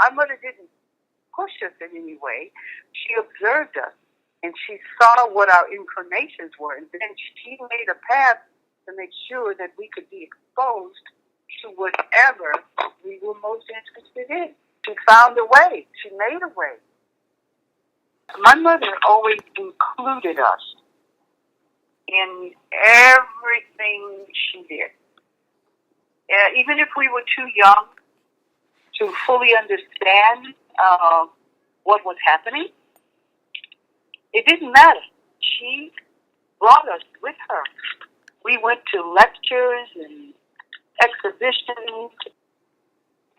Our mother didn't push us in any way. She observed us, and she saw what our inclinations were, and then she made a path to make sure that we could be exposed to whatever we were most interested in. She found a way. She made a way. My mother always included us in everything she did. Even if we were too young to fully understand what was happening, it didn't matter. She brought us with her. We went to lectures and exhibitions.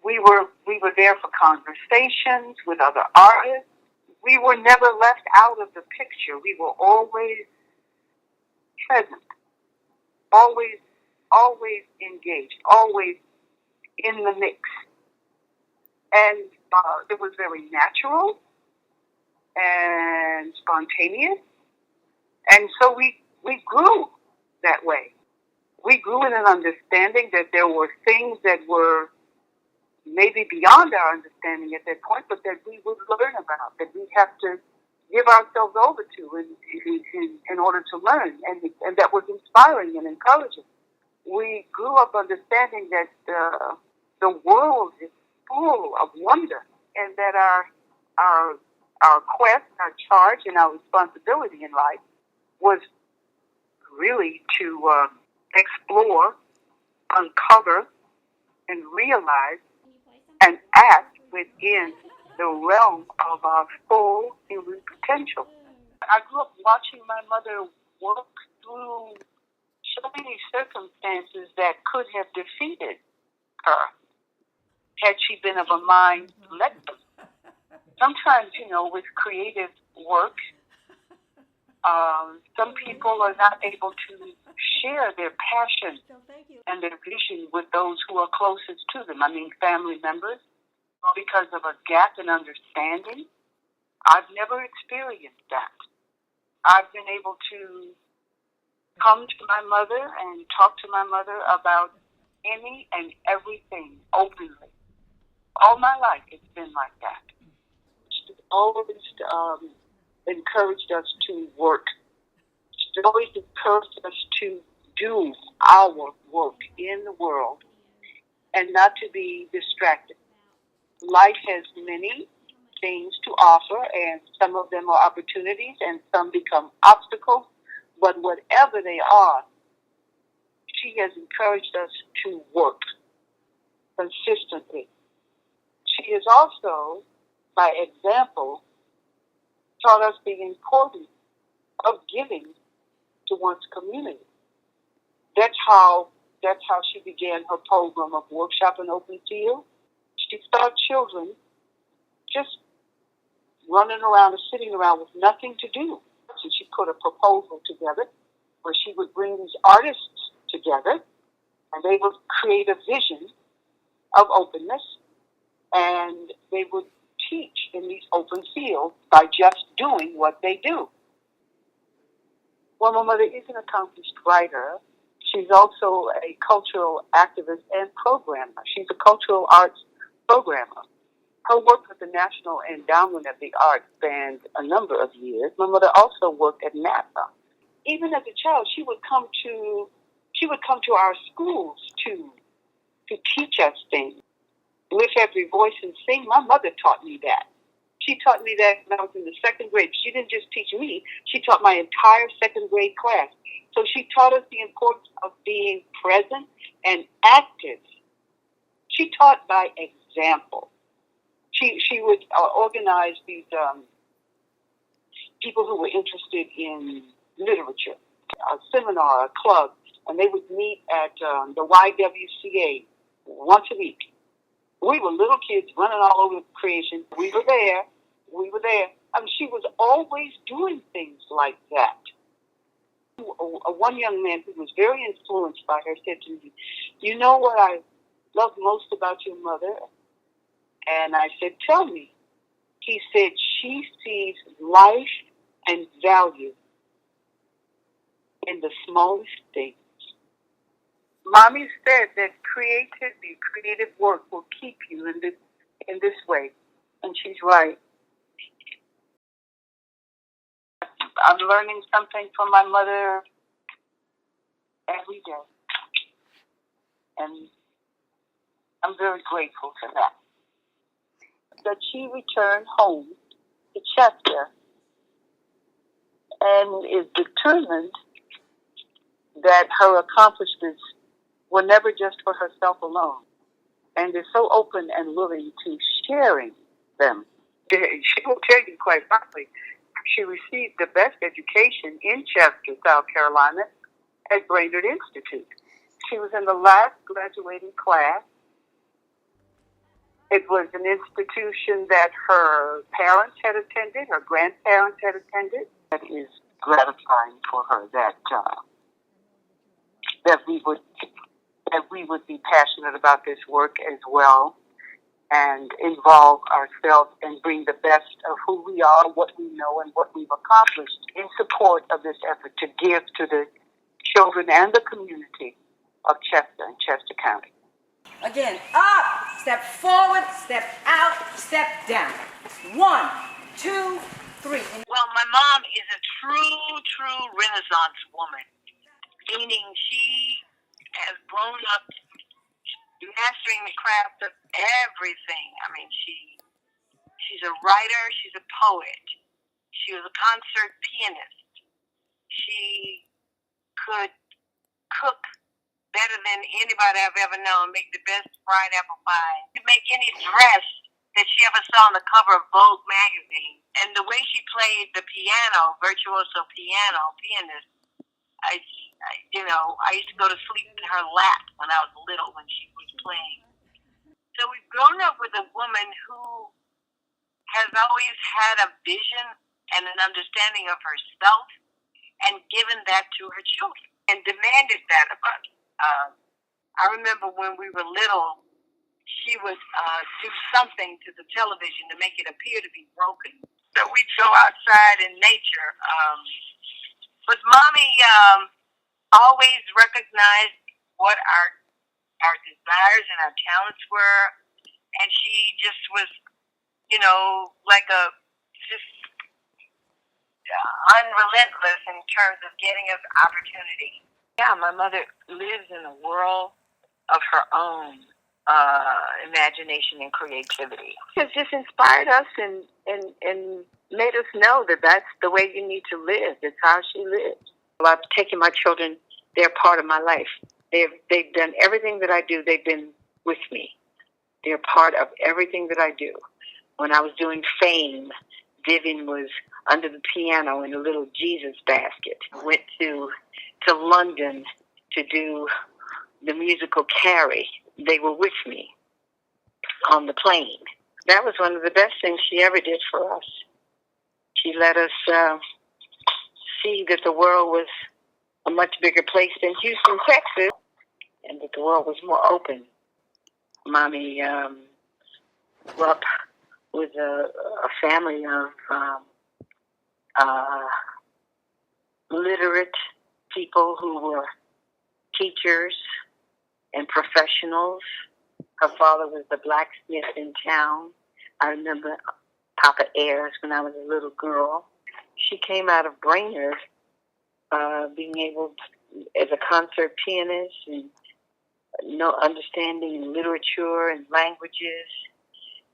We were there for conversations with other artists. We were never left out of the picture. We were always present, always engaged, always in the mix. And it was very natural and spontaneous. And so we grew that way. We grew in an understanding that there were things that were maybe beyond our understanding at that point, but that we would learn about, that we have to give ourselves over to in order to learn. And that was inspiring and encouraging. We grew up understanding that the world is full of wonder, and that our quest, our charge, and our responsibility in life was really to explore, uncover, and realize and act within the realm of our full human potential. I grew up watching my mother work through so many circumstances that could have defeated her had she been of a mind to let them. Sometimes, with creative work, some people are not able to share their passion and their vision with those who are closest to them. I mean, family members, because of a gap in understanding. I've never experienced that. I've been able to come to my mother and talk to my mother about any and everything openly. All my life, it's been like that. She's always encouraged us to work. She's always encouraged us to do our work in the world and not to be distracted. Life has many things to offer, and some of them are opportunities and some become obstacles. But whatever they are, she has encouraged us to work consistently. She has also, by example, taught us the importance of giving to one's community. That's how she began her program of workshop and open field. She saw children just running around or sitting around with nothing to do. So she put a proposal together where she would bring these artists together and they would create a vision of openness, and they would teach in these open fields by just doing what they do. Well, my mother is an accomplished writer. She's also a cultural activist and programmer. She's a cultural arts programmer. Her work with the National Endowment of the Arts spanned a number of years. My mother also worked at NASA. Even as a child, she would come to our schools to teach us things. Lift every voice and sing. My mother taught me that. She taught me that when I was in the second grade. She didn't just teach me. She taught my entire second grade class. So she taught us the importance of being present and active. She taught by example. She would organize these people who were interested in literature, a seminar, a club, and they would meet at the YWCA once a week. We were little kids running all over creation. We were there. She was always doing things like that. One young man who was very influenced by her said to me, "You know what I love most about your mother?" And I said, "Tell me." He said, "She sees life and value in the smallest things." Mommy said that creative work will keep you in this way. And she's right. I'm learning something from my mother every day. And I'm very grateful for that. That she returned home to Chester and is determined that her accomplishments were never just for herself alone, and is so open and willing to sharing them. She will tell you quite frankly, she received the best education in Chester, South Carolina, at Brainerd Institute. She was in the last graduating class. It was an institution that her parents had attended, her grandparents had attended. That is gratifying for her that we would be passionate about this work as well, and involve ourselves and bring the best of who we are, what we know, and what we've accomplished in support of this effort to give to the children and the community of Chester and Chester County. Again, up, step forward, step out, step down. 1, 2, 3. Well, my mom is a true Renaissance woman, meaning she has grown up mastering the craft of everything. I mean, she's a writer, she's a poet. She was a concert pianist. She could cook better than anybody I've ever known, make the best fried apple pie. She could make any dress that she ever saw on the cover of Vogue magazine. And the way she played the piano, virtuoso pianist, I used to go to sleep in her lap when I was little when she was playing. So we've grown up with a woman who has always had a vision and an understanding of herself and given that to her children and demanded that of us. I remember when we were little, she would do something to the television to make it appear to be broken. So we'd go outside in nature. But Mommy always recognized what our desires and our talents were, and she just was, like just unrelentless in terms of getting us opportunity. Yeah, my mother lives in a world of her own imagination and creativity. It's just inspired us and made us know that that's the way you need to live. It's how she lives. I've taken my children. They're part of my life. They've done everything that I do. They've been with me. They're part of everything that I do. When I was doing Fame, Vivian was under the piano in a little Jesus basket. Went to London to do the musical Carrie. They were with me on the plane. That was one of the best things she ever did for us. She let us see that the world was a much bigger place than Houston, Texas, and that the world was more open. Mommy grew up with a family of literate people who were teachers and professionals. Her father was the blacksmith in town. I remember Papa Ayers when I was a little girl. She came out of Brainerd being able to, as a concert pianist and understanding literature and languages.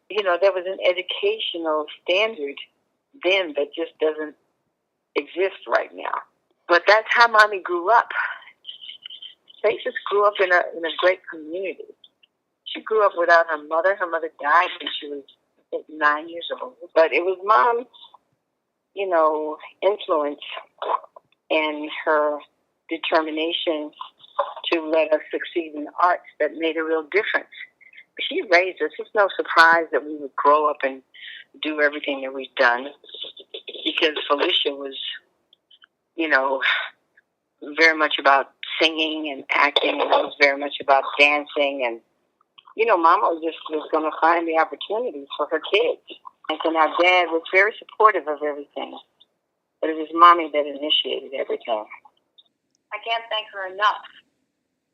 There was an educational standard then that just doesn't exist right now. But that's how Mommy grew up. They just grew up in a great community. She grew up without her mother. Her mother died when she was, I think, 9 years old. But it was Mom's, influence and her determination to let us succeed in the arts that made a real difference. She raised us. It's no surprise that we would grow up and do everything that we've done, because Phylicia was, very much about singing and acting, and I was very much about dancing. And, Mama just was going to find the opportunities for her kids. And our dad was very supportive of everything. But it was Mommy that initiated everything. I can't thank her enough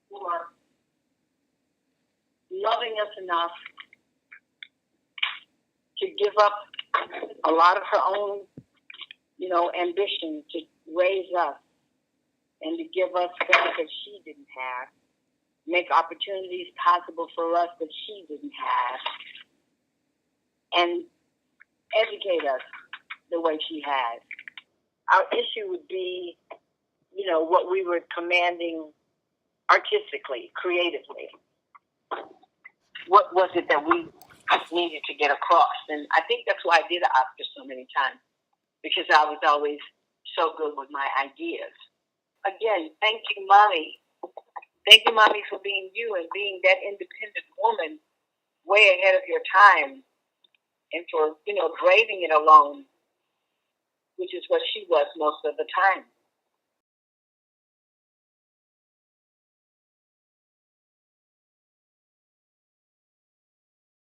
for loving us enough to give up a lot of her own, ambition to raise us and to give us things that she didn't have, make opportunities possible for us that she didn't have, and educate us the way she has. Our issue would be, what we were commanding artistically, creatively. What was it that we needed to get across? And I think that's why I did the Oscar so many times, because I was always so good with my ideas. Again, thank you, Mommy. Thank you, Mommy, for being you and being that independent woman way ahead of your time, and for, braving it alone, which is what she was most of the time.